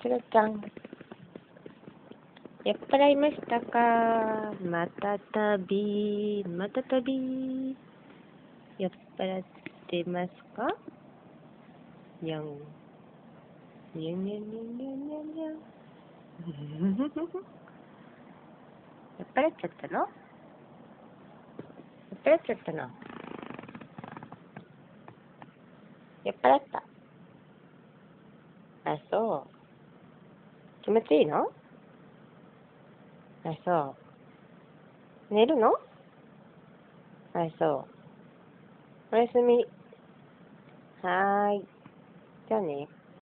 クロちゃん。酔っ払いましたか？またたび。酔っ払ってますか？にゃん。にゃんにゃんにゃんにゃんにゃんにゃん。酔っ払っちゃったの？酔っ払っちゃったの？酔っ払った。あ、そう。気持ちいいの？あ、そう。寝るの？あ、そう。おやすみ。はーい。じゃあね。